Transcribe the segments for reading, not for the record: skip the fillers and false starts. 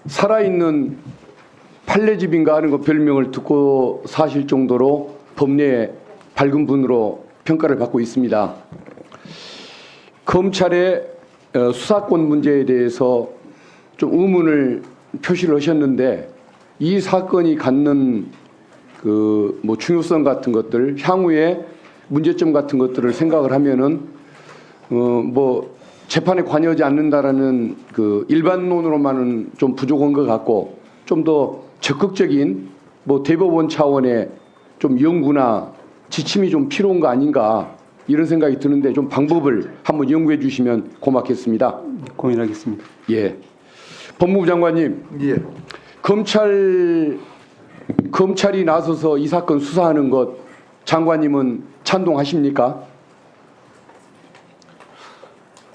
살아있는 판례집인가 하는 그 별명을 듣고 사실 정도로 법리에 밝은 분으로 평가를 받고 있습니다. 검찰의 수사권 문제에 대해서 좀 의문을 표시를 하셨는데, 이 사건이 갖는 뭐 중요성 같은 것들, 향후에 문제점 같은 것들을 생각을 하면은 뭐 재판에 관여하지 않는다라는 그 일반론으로만은 좀 부족한 것 같고, 좀 더 적극적인 뭐 대법원 차원의 좀 연구나 지침이 좀 필요한 거 아닌가, 이런 생각이 드는데 좀 방법을 한번 연구해 주시면 고맙겠습니다. 고민하겠습니다. 예. 법무부 장관님. 예. 검찰이 나서서 이 사건 수사하는 것 장관님은 찬동하십니까?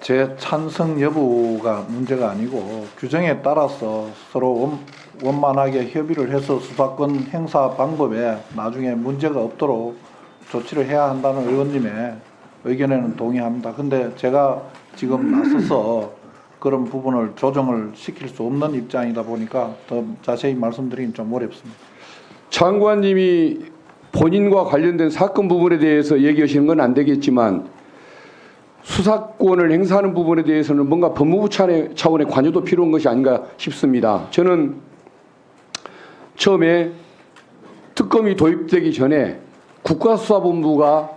제 찬성 여부가 문제가 아니고 규정에 따라서 서로 원만하게 협의를 해서 수사권 행사 방법에 나중에 문제가 없도록 조치를 해야 한다는 의원님의 의견에는 동의합니다. 근데 제가 지금 나서서 그런 부분을 조정을 시킬 수 없는 입장이다 보니까 더 자세히 말씀드리긴 좀 어렵습니다. 장관님이 본인과 관련된 사건 부분에 대해서 얘기하시는 건 안 되겠지만, 수사권을 행사하는 부분에 대해서는 뭔가 법무부 차원의 관여도 필요한 것이 아닌가 싶습니다. 저는 처음에 특검이 도입되기 전에 국가수사본부가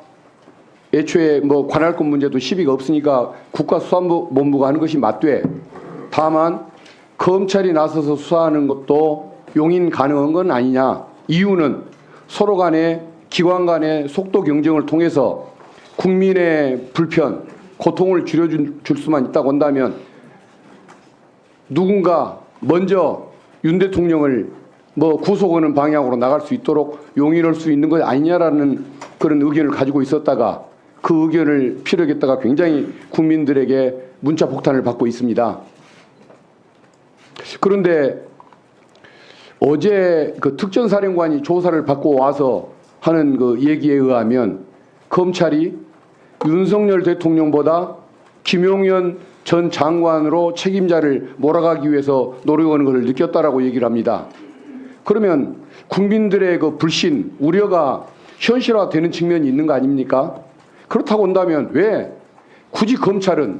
애초에 뭐 관할권 문제도 시비가 없으니까 국가수사본부가 하는 것이 맞되, 다만 검찰이 나서서 수사하는 것도 용인 가능한 건 아니냐. 이유는 서로 간의 기관 간의 속도 경쟁을 통해서 국민의 불편, 고통을 줄여줄 수만 있다고 한다면 누군가 먼저 윤 대통령을 뭐 구속하는 방향으로 나갈 수 있도록 용인할 수 있는 것 아니냐라는 그런 의견을 가지고 있었다가, 그 의견을 피력했다가 굉장히 국민들에게 문자 폭탄을 받고 있습니다. 그런데 어제 그 특전사령관이 조사를 받고 와서 하는 그 얘기에 의하면 검찰이 윤석열 대통령보다 김용현 전 장관으로 책임자를 몰아가기 위해서 노력하는 것을 느꼈다라고 얘기를 합니다. 그러면 국민들의 그 불신, 우려가 현실화되는 측면이 있는 거 아닙니까? 그렇다고 한다면 왜 굳이 검찰은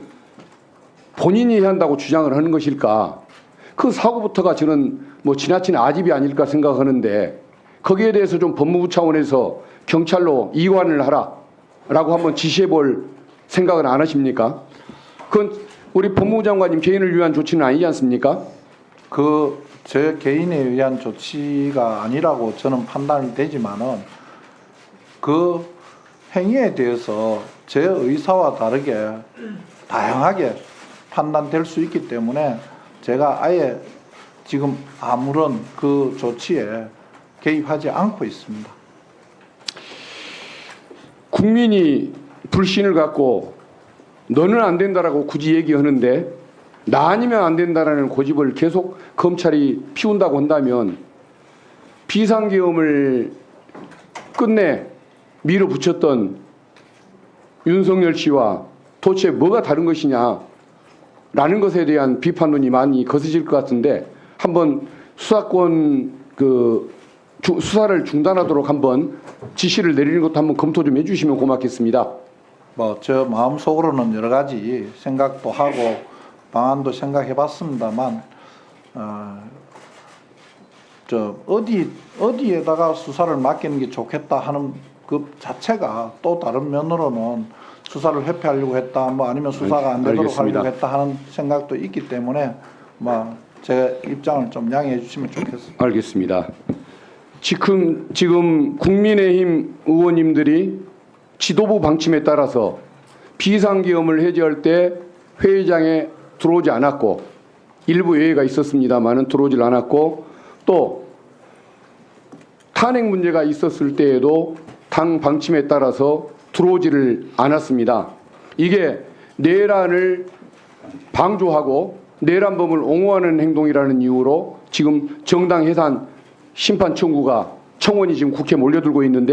본인이 해야 한다고 주장을 하는 것일까? 그 사고부터가 저는 뭐 지나친 아집이 아닐까 생각하는데, 거기에 대해서 좀 법무부 차원에서 경찰로 이관을 하라라고 한번 지시해 볼 생각은 안 하십니까? 그건 우리 법무부 장관님 개인을 위한 조치는 아니지 않습니까? 제 개인에 의한 조치가 아니라고 저는 판단이 되지만은 그 행위에 대해서 제 의사와 다르게 다양하게 판단될 수 있기 때문에 제가 아예 지금 아무런 그 조치에 개입하지 않고 있습니다. 국민이 불신을 갖고 너는 안 된다라고 굳이 얘기하는데, 나 아니면 안 된다라는 고집을 계속 검찰이 피운다고 한다면 비상계엄을 끝내 밀어붙였던 윤석열 씨와 도대체 뭐가 다른 것이냐라는 것에 대한 비판론이 많이 거세질 것 같은데, 한번 수사권 수사를 중단하도록 한번 지시를 내리는 것도 한번 검토 좀 해주시면 고맙겠습니다. 저 마음속으로는 여러 가지 생각도 하고 방안도 생각해봤습니다만, 어디에다가 수사를 맡기는 게 좋겠다 하는 그 자체가 또 다른 면으로는 수사를 회피하려고 했다, 뭐 아니면 수사가 안 되도록 알겠습니다. 하려고 했다 하는 생각도 있기 때문에 제 입장을 좀 양해해 주시면 좋겠습니다. 알겠습니다. 지금 국민의힘 의원님들이 지도부 방침에 따라서 비상계엄을 해제할 때 회의장에 들어오지 않았고, 일부 예외가 있었습니다만은 들어오질 않았고, 또 탄핵 문제가 있었을 때에도 당 방침에 따라서 들어오지를 않았습니다. 이게 내란을 방조하고 내란범을 옹호하는 행동이라는 이유로 지금 정당 해산 심판 청원이 지금 국회에 몰려들고 있는데,